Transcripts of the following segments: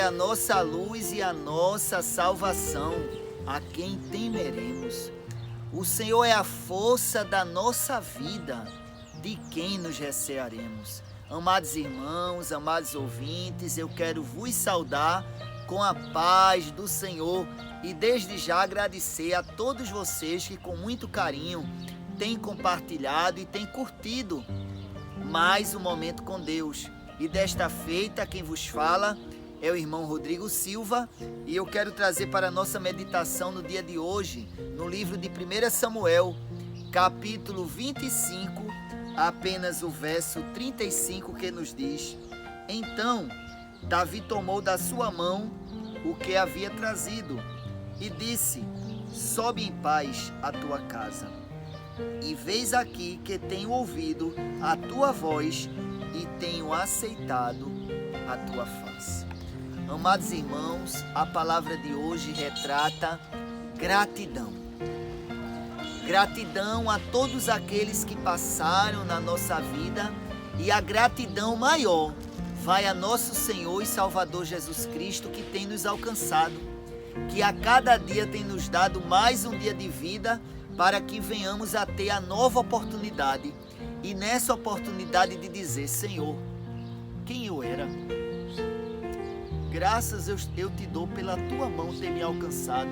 a nossa luz e a nossa salvação, a quem temeremos. O Senhor é a força da nossa vida, de quem nos recearemos. Amados irmãos, amados ouvintes, eu quero vos saudar com a paz do Senhor e desde já agradecer a todos vocês que com muito carinho têm compartilhado e têm curtido mais um momento com Deus. E desta feita quem vos fala é o irmão Rodrigo Silva e eu quero trazer para a nossa meditação no dia de hoje, no livro de 1 Samuel, capítulo 25, apenas o verso 35 que nos diz: Então Davi tomou da sua mão o que havia trazido e disse: Sobe em paz à tua casa. E vês aqui que tenho ouvido a tua voz e tenho aceitado a tua face. Amados irmãos, a palavra de hoje retrata gratidão. Gratidão a todos aqueles que passaram na nossa vida, e a gratidão maior vai a nosso Senhor e Salvador Jesus Cristo, que tem nos alcançado, que a cada dia tem nos dado mais um dia de vida para que venhamos a ter a nova oportunidade, e nessa oportunidade de dizer: Senhor, quem eu era? Graças eu te dou pela tua mão ter me alcançado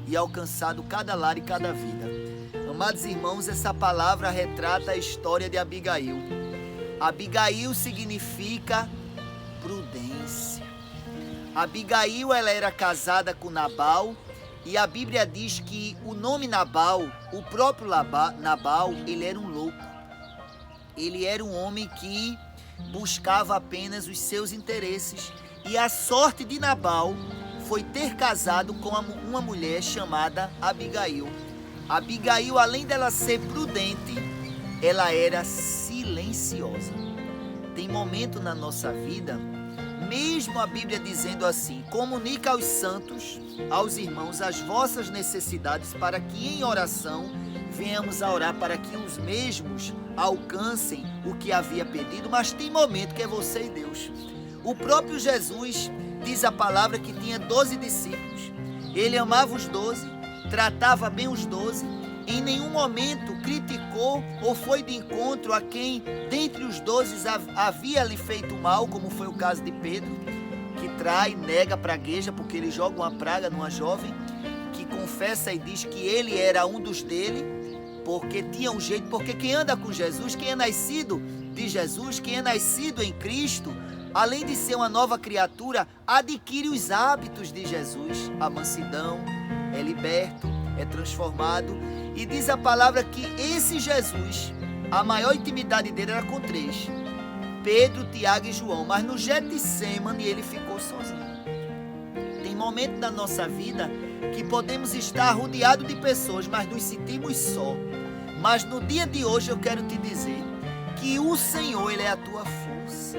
e alcançado cada lar e cada vida. Amados irmãos, essa palavra retrata a história de Abigail. Abigail significa prudência. Abigail, ela era casada com Nabal, e a Bíblia diz que o nome Nabal, o próprio Nabal, ele era um louco. Ele era um homem que buscava apenas os seus interesses. E a sorte de Nabal foi ter casado com uma mulher chamada Abigail. Abigail, além dela ser prudente, ela era silenciosa. Tem momento na nossa vida, mesmo a Bíblia dizendo assim: comunica aos santos, aos irmãos, as vossas necessidades, para que em oração venhamos a orar para que os mesmos alcancem o que havia pedido. Mas tem momento que é você e Deus. O próprio Jesus diz a palavra que tinha 12 discípulos. Ele amava os 12, tratava bem os 12, em nenhum momento criticou ou foi de encontro a quem dentre os 12 havia lhe feito mal, como foi o caso de Pedro, que trai, nega, pragueja, porque ele joga uma praga numa jovem, que confessa e diz que ele era um dos dele, porque tinha um jeito, porque quem anda com Jesus, quem é nascido de Jesus, quem é nascido em Cristo, além de ser uma nova criatura, adquire os hábitos de Jesus, a mansidão, é liberto, é transformado. E diz a palavra que esse Jesus, a maior intimidade dele era com 3, Pedro, Tiago e João, mas no Getsemane ele ficou sozinho. Tem momento na nossa vida que podemos estar rodeados de pessoas, mas nos sentimos só. Mas no dia de hoje eu quero te dizer que o Senhor, ele é a tua força,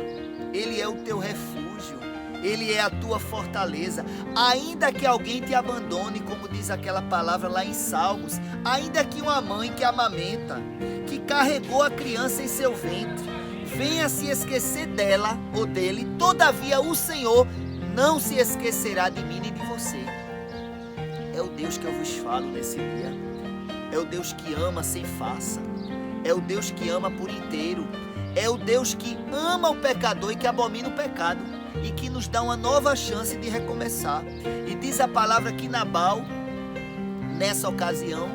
ele é o teu refúgio, ele é a tua fortaleza. Ainda que alguém te abandone, como diz aquela palavra lá em Salmos, ainda que uma mãe que amamenta, que carregou a criança em seu ventre, venha se esquecer dela ou dele, todavia o Senhor não se esquecerá de mim nem de você. É o Deus que eu vos falo nesse dia. É o Deus que ama sem farsa. É o Deus que ama por inteiro. É o Deus que ama o pecador e que abomina o pecado, e que nos dá uma nova chance de recomeçar. E diz a palavra que Nabal, nessa ocasião,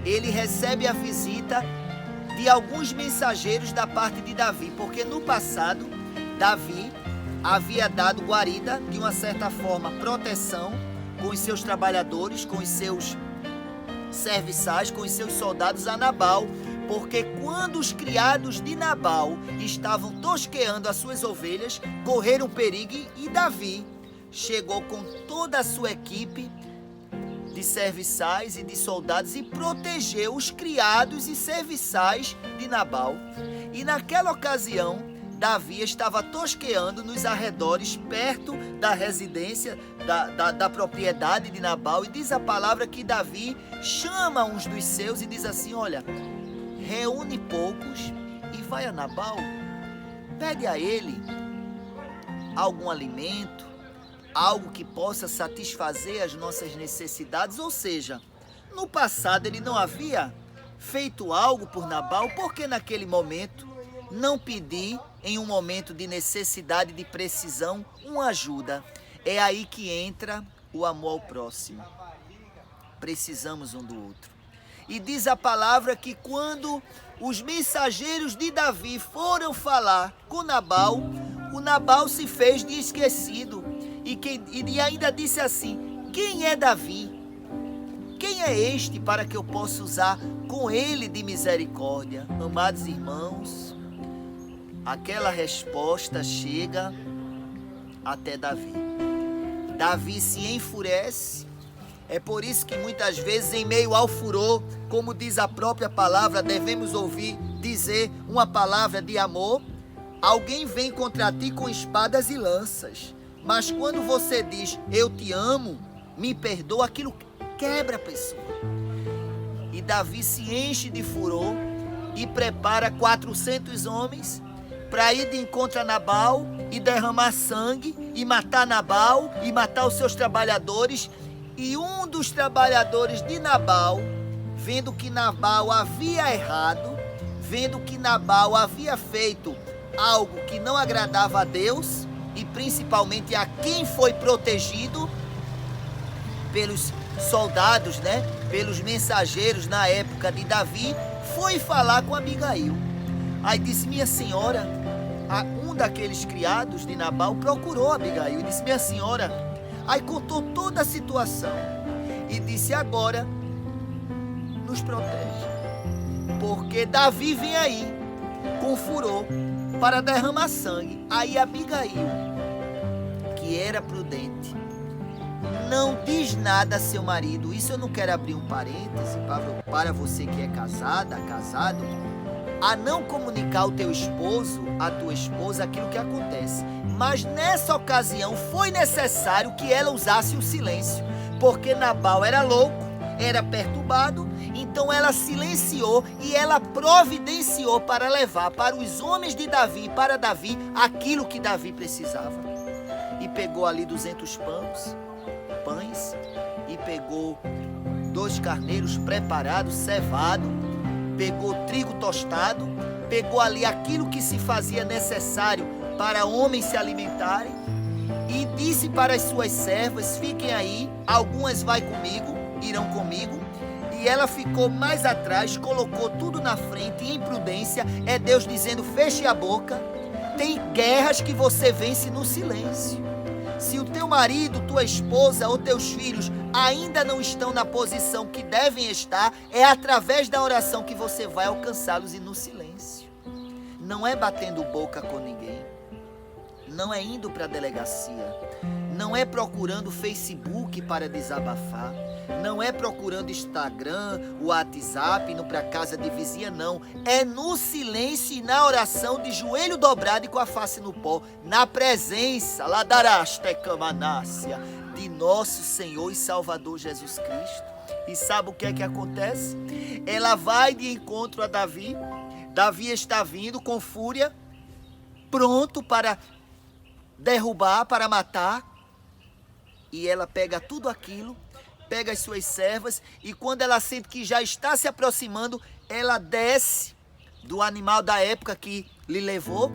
ele recebe a visita de alguns mensageiros da parte de Davi, porque no passado, Davi havia dado guarida, de uma certa forma, proteção, com os seus trabalhadores, com os seus serviçais, com os seus soldados a Nabal, porque quando os criados de Nabal estavam tosqueando as suas ovelhas, correram perigo, e Davi chegou com toda a sua equipe de serviçais e de soldados e protegeu os criados e serviçais de Nabal. E naquela ocasião, Davi estava tosqueando nos arredores, perto da residência, da propriedade de Nabal, e diz a palavra que Davi chama uns dos seus e diz assim: olha, reúne poucos e vai a Nabal, pede a ele algum alimento, algo que possa satisfazer as nossas necessidades, ou seja, no passado ele não havia feito algo por Nabal, porque naquele momento não pedir em um momento de necessidade, de precisão, uma ajuda. É aí que entra o amor ao próximo. Precisamos um do outro. E diz a palavra que quando os mensageiros de Davi foram falar com Nabal, o Nabal se fez de esquecido e ainda disse assim: quem é Davi? Quem é este para que eu possa usar com ele de misericórdia? Amados irmãos, aquela resposta chega até Davi. Davi se enfurece. É por isso que muitas vezes, em meio ao furor, como diz a própria palavra, devemos ouvir dizer uma palavra de amor. Alguém vem contra ti com espadas e lanças, mas quando você diz eu te amo, me perdoa, aquilo quebra a pessoa. E Davi se enche de furor e prepara 400 homens para ir de encontro a Nabal e derramar sangue e matar Nabal e matar os seus trabalhadores. E um dos trabalhadores de Nabal, vendo que Nabal havia errado, vendo que Nabal havia feito algo que não agradava a Deus e principalmente a quem foi protegido pelos soldados, pelos mensageiros na época de Davi, foi falar com Abigail. Aí disse: minha senhora, um daqueles criados de Nabal procurou Abigail e disse: minha senhora. Aí contou toda a situação e disse: agora nos protege, porque Davi vem aí com furor para derramar sangue. Aí Abigail, que era prudente, não diz nada a seu marido. Isso eu não quero abrir um parêntese para você que é casado, a não comunicar ao teu esposo, à tua esposa, aquilo que acontece. Mas nessa ocasião foi necessário que ela usasse o silêncio, porque Nabal era louco, era perturbado, então ela silenciou e ela providenciou para levar para os homens de Davi, para Davi, aquilo que Davi precisava. E pegou ali 200 pães, e pegou 2 carneiros preparados, cevado, pegou trigo tostado, pegou ali aquilo que se fazia necessário para homens se alimentarem, e disse para as suas servas: fiquem aí, algumas irão comigo. E ela ficou mais atrás, colocou tudo na frente, em prudência. É Deus dizendo: feche a boca. Tem guerras que você vence no silêncio. Se o teu marido, tua esposa ou teus filhos ainda não estão na posição que devem estar, é através da oração que você vai alcançá-los, e no silêncio. Não é batendo boca com ninguém, não é indo para a delegacia, não é procurando Facebook para desabafar, não é procurando Instagram, WhatsApp, indo para casa de vizinha, não. É no silêncio e na oração, de joelho dobrado e com a face no pó, na presença, Ladarastecamanácia, de nosso Senhor e Salvador Jesus Cristo. E sabe o que é que acontece? Ela vai de encontro a Davi. Davi está vindo com fúria, pronto para derrubar, para matar. E ela pega tudo aquilo, pega as suas servas, e quando ela sente que já está se aproximando, ela desce do animal da época que lhe levou,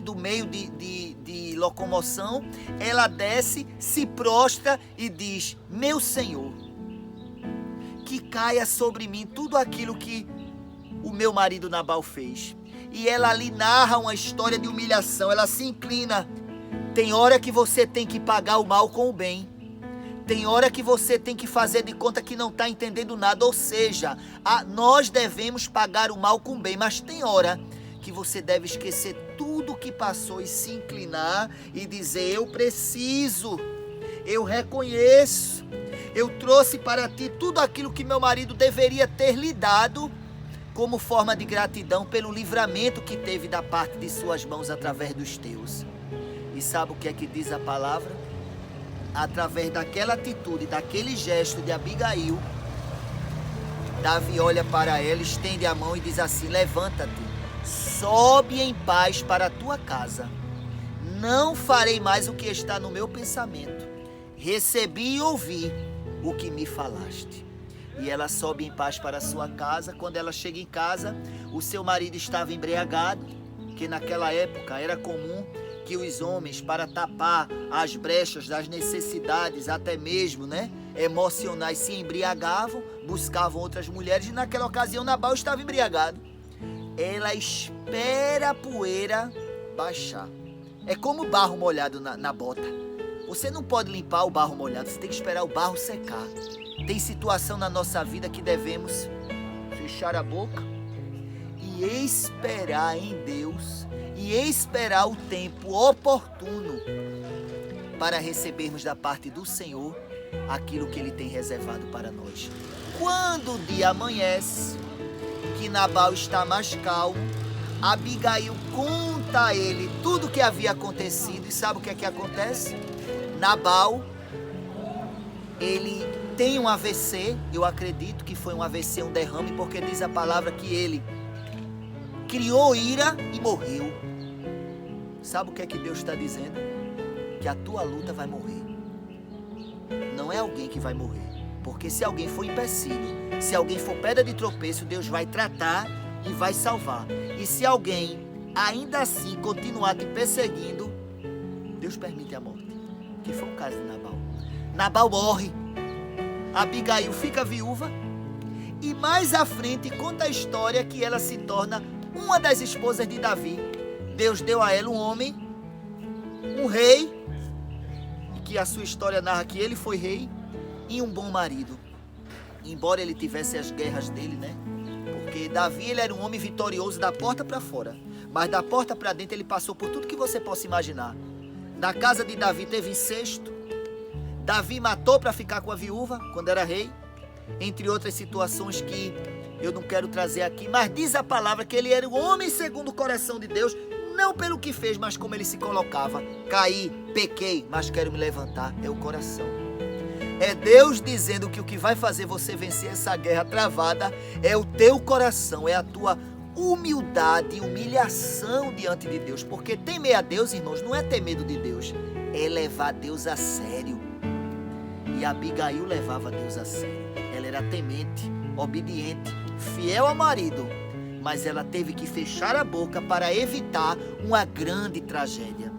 do meio de locomoção. Ela desce, se prostra e diz: meu Senhor, que caia sobre mim tudo aquilo que o meu marido Nabal fez. E ela ali narra uma história de humilhação. Ela se inclina. Tem hora que você tem que pagar o mal com o bem. Tem hora que você tem que fazer de conta que não está entendendo nada. Ou seja, nós devemos pagar o mal com o bem. Mas tem hora que você deve esquecer tudo que passou e se inclinar e dizer: eu preciso, eu reconheço, eu trouxe para ti tudo aquilo que meu marido deveria ter lhe dado, como forma de gratidão pelo livramento que teve da parte de suas mãos através dos teus. E sabe o que é que diz a palavra? Através daquela atitude, daquele gesto de Abigail, Davi olha para ela, estende a mão e diz assim: levanta-te, sobe em paz para a tua casa. não farei mais o que está no meu pensamento. Recebi e ouvi o que me falaste. E ela sobe em paz para a sua casa. Quando ela chega em casa, o seu marido estava embriagado, que naquela época era comum que os homens, para tapar as brechas das necessidades, até mesmo, emocionais, se embriagavam, buscavam outras mulheres, e naquela ocasião Nabal estava embriagado. Ela espera a poeira baixar. É como barro molhado na bota. Você não pode limpar o barro molhado, você tem que esperar o barro secar. Tem situação na nossa vida que devemos fechar a boca e esperar em Deus, e esperar o tempo oportuno para recebermos da parte do Senhor aquilo que Ele tem reservado para nós. Quando o dia amanhece, que Nabal está mais calmo, Abigail conta a ele tudo o que havia acontecido. E sabe o que é que acontece? Nabal, ele tem um AVC, eu acredito que foi um AVC, um derrame, porque diz a palavra que ele criou ira e morreu. Sabe o que é que Deus está dizendo? Que a tua luta vai morrer. Não é alguém que vai morrer, porque se alguém for empecilho, se alguém for pedra de tropeço, Deus vai tratar e vai salvar. E se alguém ainda assim continuar te perseguindo, Deus permite a morte, que foi o caso de Nabal. Nabal morre, Abigail fica viúva, e mais à frente conta a história que ela se torna uma das esposas de Davi. Deus deu a ela um homem, um rei, que a sua história narra que ele foi rei, e um bom marido. Embora ele tivesse as guerras dele, porque Davi, ele era um homem vitorioso da porta para fora, mas da porta para dentro ele passou por tudo que você possa imaginar. Na casa de Davi teve incesto, Davi matou para ficar com a viúva quando era rei, entre outras situações que eu não quero trazer aqui, mas diz a palavra que ele era um homem segundo o coração de Deus, não pelo que fez, mas como ele se colocava. Caí, pequei, mas quero me levantar. É o coração. É Deus dizendo que o que vai fazer você vencer essa guerra travada é o teu coração, é a tua humildade e humilhação diante de Deus. Porque temer a Deus, irmãos, não é ter medo de Deus, é levar Deus a sério. E Abigail levava Deus a sério. Ela era temente, obediente, fiel ao marido, mas ela teve que fechar a boca para evitar uma grande tragédia.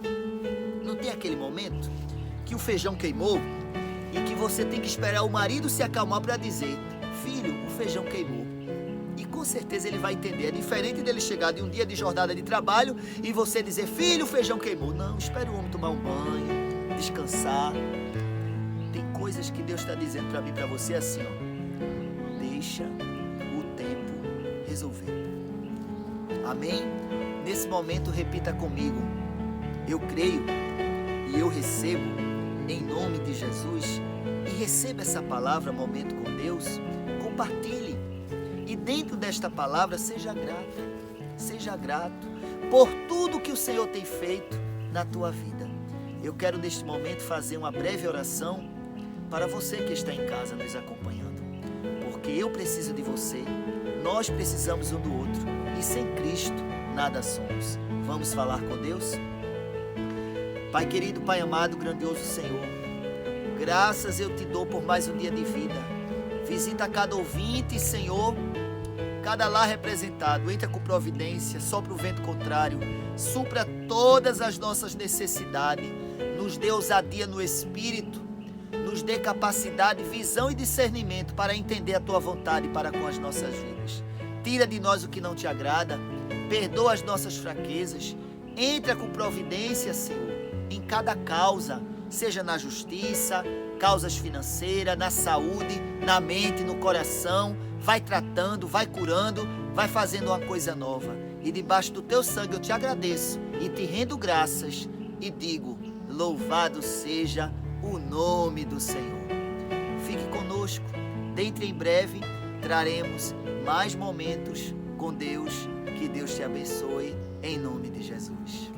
Não tem aquele momento que o feijão queimou e que você tem que esperar o marido se acalmar para dizer: filho, o feijão queimou. E com certeza ele vai entender. É diferente dele chegar de um dia de jornada de trabalho e você dizer: filho, o feijão queimou. Não, espere o homem tomar um banho, descansar. Tem coisas que Deus está dizendo para mim e para você assim, deixa o tempo resolver. Amém? Nesse momento repita comigo: eu creio e eu recebo em nome de Jesus. E receba essa palavra, momento com Deus. Compartilhe. E dentro desta palavra seja grato. Seja grato por tudo que o Senhor tem feito na tua vida. Eu quero neste momento fazer uma breve oração para você que está em casa nos acompanhando. Porque eu preciso de você, nós precisamos um do outro. E sem Cristo nada somos. Vamos falar com Deus? Pai querido, Pai amado, grandioso Senhor, graças eu te dou por mais um dia de vida. Visita cada ouvinte, Senhor, cada lar representado. Entra com providência, sopra o vento contrário, supra todas as nossas necessidades, nos dê ousadia no Espírito, nos dê capacidade, visão e discernimento para entender a Tua vontade para com as nossas vidas. Tira de nós o que não Te agrada, perdoa as nossas fraquezas, entra com providência, Senhor, em cada causa, seja na justiça, causas financeiras, na saúde, na mente, no coração. Vai tratando, vai curando, vai fazendo uma coisa nova. E debaixo do Teu sangue eu Te agradeço e Te rendo graças e digo: louvado seja o nome do Senhor. Fique conosco, dentro em breve traremos mais momentos com Deus. Que Deus te abençoe, em nome de Jesus.